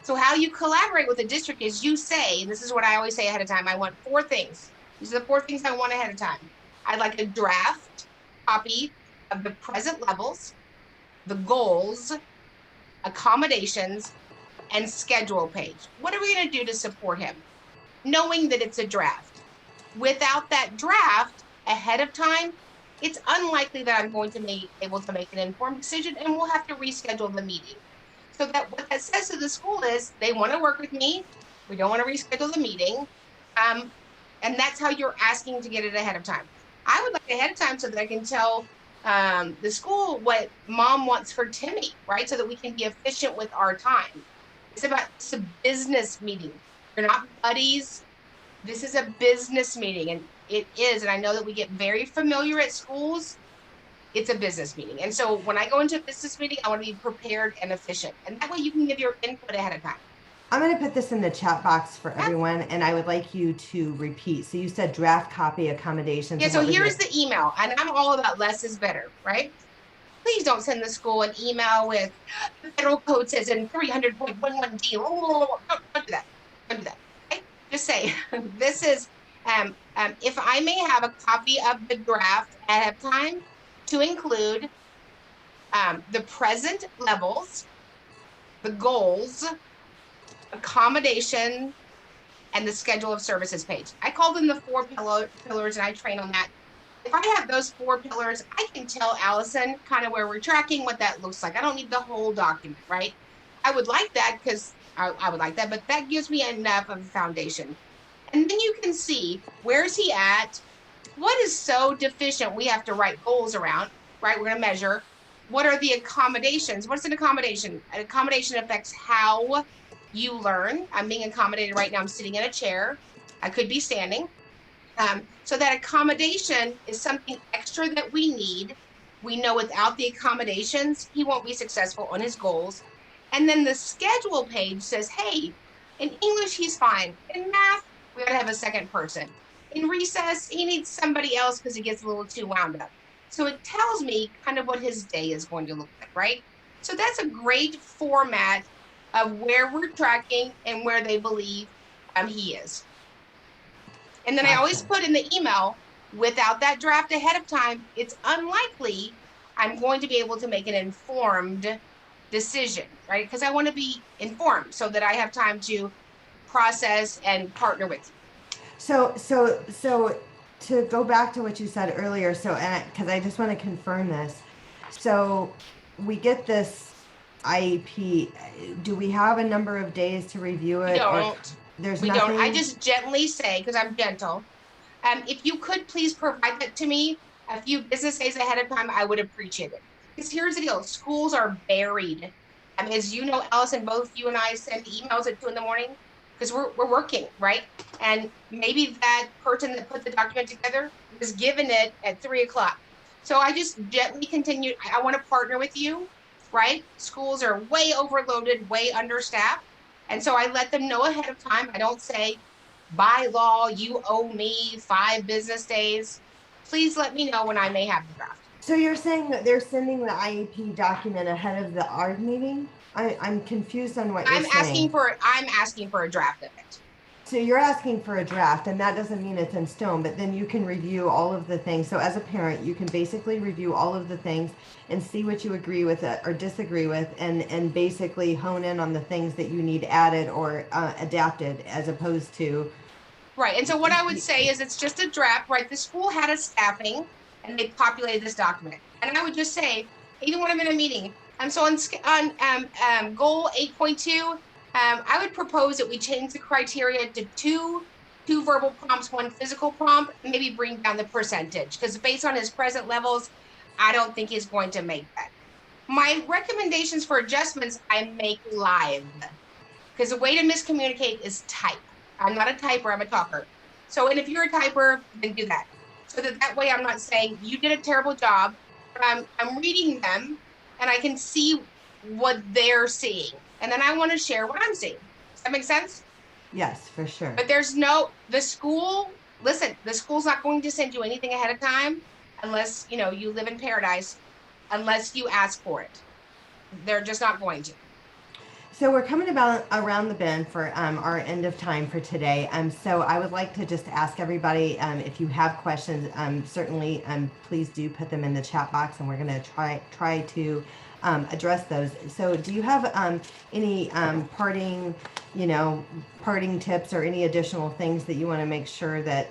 So how you collaborate with the district is you say, and this is what I always say ahead of time, I want four things. These are the four things I want ahead of time. I'd like a draft copy of the present levels, the goals, accommodations, and schedule page. What are we going to do to support him? Knowing that it's a draft. Without that draft ahead of time, it's unlikely that I'm going to be able to make an informed decision, and we'll have to reschedule the meeting. So that what that says to the school is they want to work with me. We don't want to reschedule the meeting. And that's how you're asking to get it ahead of time. I would like ahead of time so that I can tell the school what mom wants for Timmy, right? So that we can be efficient with our time. It's a business meeting. You're not buddies. This is a business meeting, and it is. And I know that we get very familiar at schools. It's a business meeting. And so when I go into a business meeting, I want to be prepared and efficient. And that way you can give your input ahead of time. I'm going to put this in the chat box for everyone, and I would like you to repeat. So you said draft copy accommodations. Yeah, so here's the email, and I'm all about less is better, right? Please don't send the school an email with the federal code says in 300.11D. Don't do that. Don't do that. Okay? Just say this is if I may have a copy of the draft ahead of time to include the present levels, the goals, accommodation, and the schedule of services page. I call them the four pillars, and I train on that. If I have those four pillars, I can tell Allison kind of where we're tracking, what that looks like. I don't need the whole document, right? I would like that because I would like that, but that gives me enough of a foundation. And then you can see where's he at, what is so deficient we have to write goals around, right? We're going to measure. What are the accommodations? What's an accommodation? An accommodation affects how you learn. I'm being accommodated right now. I'm sitting in a chair. I could be standing. So that accommodation is something extra that we need. We know without the accommodations, he won't be successful on his goals. And then the schedule page says, hey, in English, he's fine. In math, we got to have a second person. In recess, he needs somebody else because he gets a little too wound up. So it tells me kind of what his day is going to look like, right? So that's a great format of where we're tracking and where they believe he is. And then I always put in the email, without that draft ahead of time, it's unlikely I'm going to be able to make an informed decision, right? Because I want to be informed so that I have time to process and partner with you. So to go back to what you said earlier, so because I just want to confirm this. So we get this IEP. Do we have a number of days to review it? We don't. There's we nothing? don't. I just gently say, because I'm gentle, if you could please provide that to me a few business days ahead of time, I would appreciate it. Because here's the deal, schools are buried. As you know, Allison, both you and I send emails at 2 in the morning because we're working, right? And maybe that person that put the document together was given it at 3 o'clock. So I just gently continue. I want to partner with you, right? Schools are way overloaded, way understaffed. And so I let them know ahead of time. I don't say, by law, you owe me 5 business days. Please let me know when I may have the draft. So you're saying that they're sending the IEP document ahead of the ARD meeting? I'm confused on what you're saying. I'm asking for a draft of it. So you're asking for a draft, and that doesn't mean it's in stone, but then you can review all of the things. So as a parent, you can basically review all of the things and see what you agree with it or disagree with, and basically hone in on the things that you need added or adapted, as opposed to Right. And so what I would say is it's just a draft, right? The school had a staffing and they populated this document. And I would just say, even when I'm in a meeting, so on goal 8.2, I would propose that we change the criteria to two verbal prompts, one physical prompt, and maybe bring down the percentage. Because based on his present levels, I don't think he's going to make that. My recommendations for adjustments I make live. Because the way to miscommunicate is type. I'm not a typer, I'm a talker. So, and if you're a typer, then do that. So that way I'm not saying you did a terrible job, but I'm reading them and I can see what they're seeing. And then I want to share what I'm seeing. Does that make sense? yes, for sure. But the school, listen, the school's not going to send you anything ahead of time unless, you live in paradise, unless you ask for it. They're just not going to. So we're coming about around the bend for our end of time for today. So I would like to just ask everybody if you have questions, certainly please do put them in the chat box, and we're going to try to address those. So do you have any parting tips or any additional things that you want to make sure that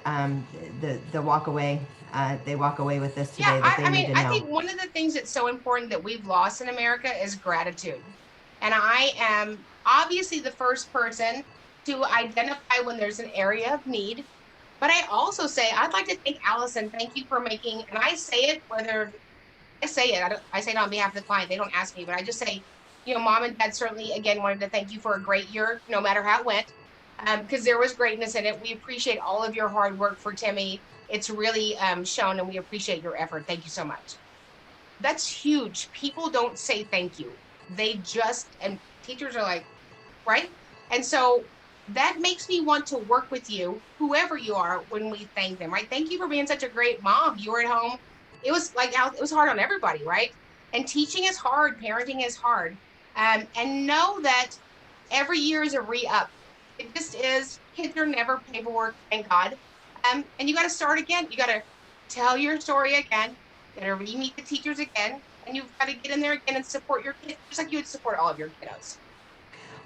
they walk away with this today that they need to know? I think one of the things that's so important that we've lost in America is gratitude. And I am obviously the first person to identify when there's an area of need. But I also say, I'd like to thank Allison. Thank you for making, and I say it, I say it on behalf of the client. They don't ask me, but I just say, mom and dad certainly, again, wanted to thank you for a great year, no matter how it went, because there was greatness in it. We appreciate all of your hard work for Timmy. It's really shown, and we appreciate your effort. Thank you so much. That's huge. People don't say thank you. And teachers are like, right? And so that makes me want to work with you, whoever you are, when we thank them, right? Thank you for being such a great mom. You were at home. It was hard on everybody, right? And teaching is hard, parenting is hard. And know that every year is a re-up. It just is. Kids are never paperwork, thank God. And you got to start again. You got to tell your story again. You got to re-meet the teachers again. And you've got to get in there again and support your kids, just like you would support all of your kiddos.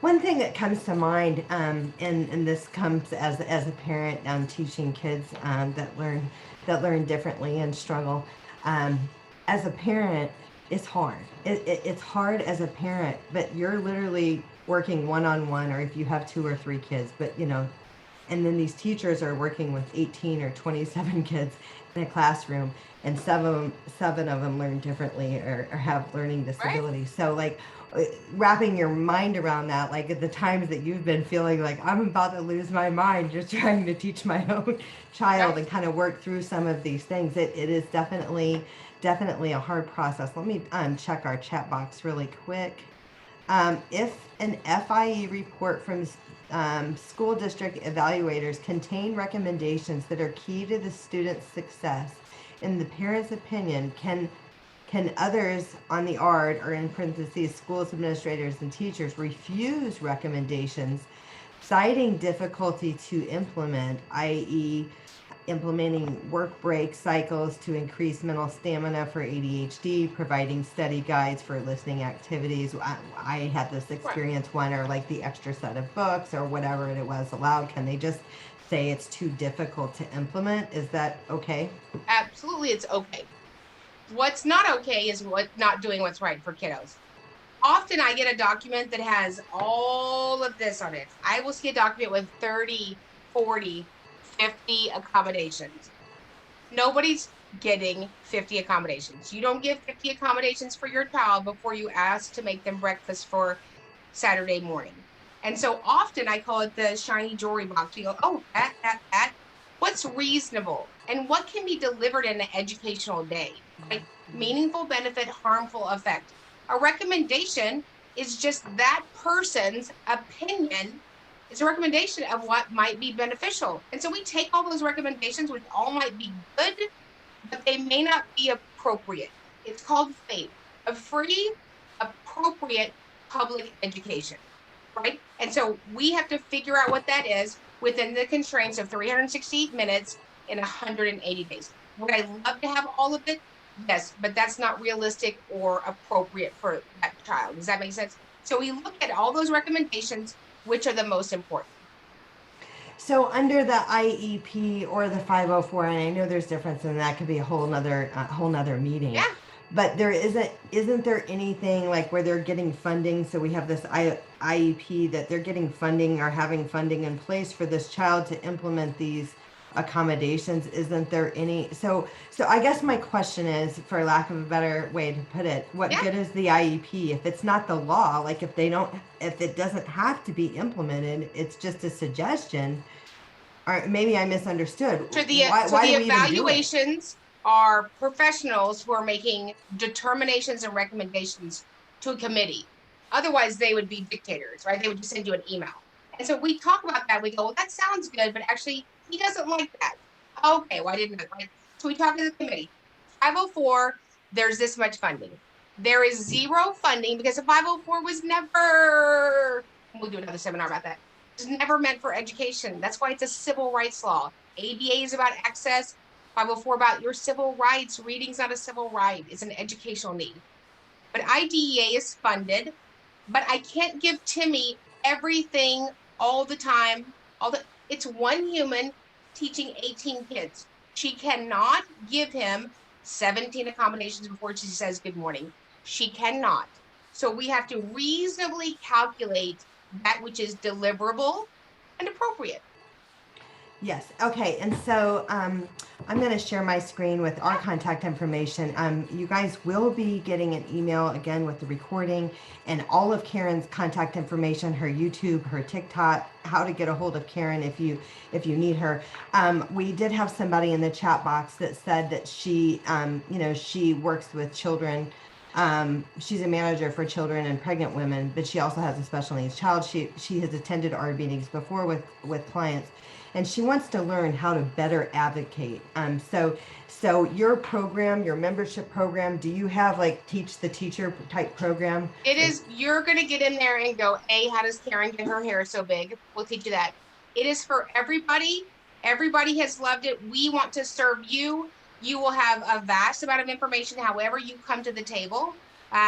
One thing that comes to mind, and this comes as a parent teaching kids that learn differently and struggle. As a parent, it's hard. It's hard as a parent, but you're literally working one-on-one, or if you have 2 or 3 kids, but and then these teachers are working with 18 or 27 kids in a classroom, and seven of them learn differently or have learning disabilities. Right. So wrapping your mind around that, like at the times that you've been feeling like I'm about to lose my mind just trying to teach my own child, right, and kind of work through some of these things, it is definitely a hard process. Let me check our chat box really quick. If an FIE report from school district evaluators contain recommendations that are key to the student's success, in the parent's opinion, can others on the ARD, or in parentheses, schools, administrators, and teachers, refuse recommendations, citing difficulty to implement, i.e., implementing work break cycles to increase mental stamina for ADHD, providing study guides for listening activities. I had this experience, one, or like the extra set of books or whatever it was allowed. Can they just say it's too difficult to implement? Is that okay? Absolutely, it's okay. What's not okay is not doing what's right for kiddos. Often I get a document that has all of this on it. I will see a document with 30, 40, 50 accommodations. Nobody's getting 50 accommodations. You don't give 50 accommodations for your child before you ask to make them breakfast for Saturday morning. And so often I call it the shiny jewelry box. You go, oh, that. What's reasonable? And what can be delivered in an educational day? Like meaningful benefit, harmful effect. A recommendation is just that person's opinion. It's a recommendation of what might be beneficial. And so we take all those recommendations, which all might be good, but they may not be appropriate. It's called FAPE, a free, appropriate public education, right? And so we have to figure out what that is within the constraints of 368 minutes in 180 days. Would I love to have all of it? Yes, but that's not realistic or appropriate for that child. Does that make sense? So we look at all those recommendations, which are the most important. So under the IEP or the 504, and I know there's difference, and that could be a whole nother meeting. Yeah. But there isn't there anything like where they're getting funding? So we have this IEP that they're getting funding or having funding in place for this child to implement these accommodations. Isn't there any? So I guess my question is, for lack of a better way to put it, what Yeah. good is the IEP if it's not the law? Like if it doesn't have to be implemented, it's just a suggestion. Or maybe I misunderstood. So Why do we even do it? evaluations are professionals who are making determinations and recommendations to a committee. Otherwise, they would be dictators, right? They would just send you an email. And so we talk about that. We go, well, that sounds good, but actually, he doesn't like that. Okay, well, I didn't know, right? So we talk to the committee. 504, there's this much funding. There is zero funding because the 504 was never, we'll do another seminar about that. It was never meant for education. That's why it's a civil rights law. ABA is about access. 504 about your civil rights. Reading's not a civil right. It's an educational need. But IDEA is funded, but I can't give Timmy everything all the time. It's one human teaching 18 kids. She cannot give him 17 accommodations before she says good morning. She cannot. So we have to reasonably calculate that which is deliverable and appropriate. Yes. Okay. And so I'm going to share my screen with our contact information. You guys will be getting an email again with the recording and all of Karen's contact information, her YouTube, her TikTok, how to get a hold of Karen if you need her. We did have somebody in the chat box that said that she works with children. She's a manager for children and pregnant women, but she also has a special needs child. She has attended our meetings before with clients, and she wants to learn how to better advocate. So your program, your membership program, do you have like teach the teacher type program? It is, you're going to get in there and go, how does Karen get her hair so big? We'll teach you that. It is for everybody. Everybody has loved it. We want to serve you. You will have a vast amount of information however you come to the table.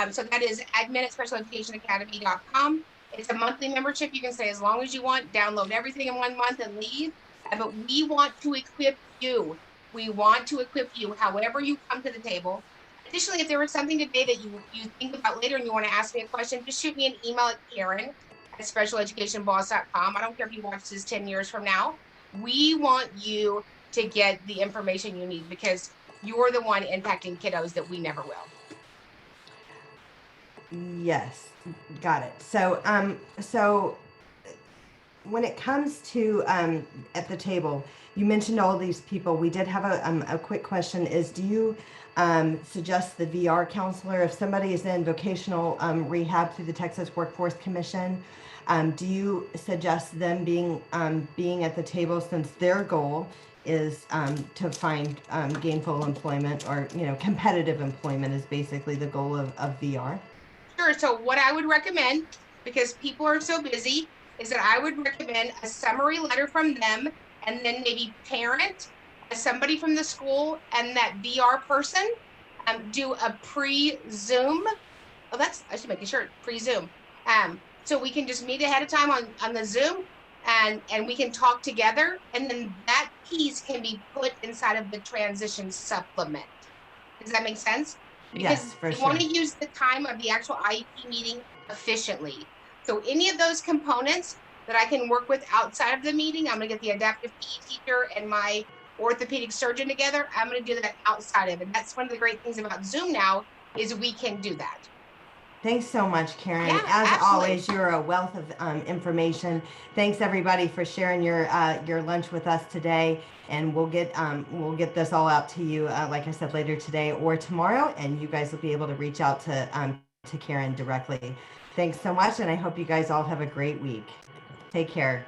So that is admin@specialeducationacademy.com. It's a monthly membership. You can stay as long as you want, download everything in 1 month and leave. But we want to equip you. We want to equip you however you come to the table. Additionally, if there was something today that you think about later and you want to ask me a question, just shoot me an email at Karen@specialeducationboss.com. I don't care if you watch this 10 years from now. We want you to get the information you need because you're the one impacting kiddos that we never will. Yes, got it. So when it comes to at the table, you mentioned all these people. We did have a quick question: is do you suggest the VR counselor if somebody is in vocational rehab through the Texas Workforce Commission? Do you suggest them being at the table since their goal is to find gainful employment or competitive employment is basically the goal of VR? Sure. So what I would recommend, because people are so busy, is that I would recommend a summary letter from them and then maybe parent, somebody from the school, and that VR person do a pre-Zoom. Oh, I should make a shirt, pre-Zoom. So we can just meet ahead of time on the Zoom and we can talk together. And then that piece can be put inside of the transition supplement. Does that make sense? Because yes, for sure. You want to use the time of the actual IEP meeting efficiently. So any of those components that I can work with outside of the meeting, I'm going to get the adaptive PE teacher and my orthopedic surgeon together. I'm going to do that outside of it. And that's one of the great things about Zoom now is we can do that. Thanks so much, Karen. Yeah, as absolutely. always, you're a wealth of information. Thanks everybody for sharing your lunch with us today, and we'll get this all out to you, like I said, later today or tomorrow, and you guys will be able to reach out to to Karen directly. Thanks so much, and I hope you guys all have a great week. Take care.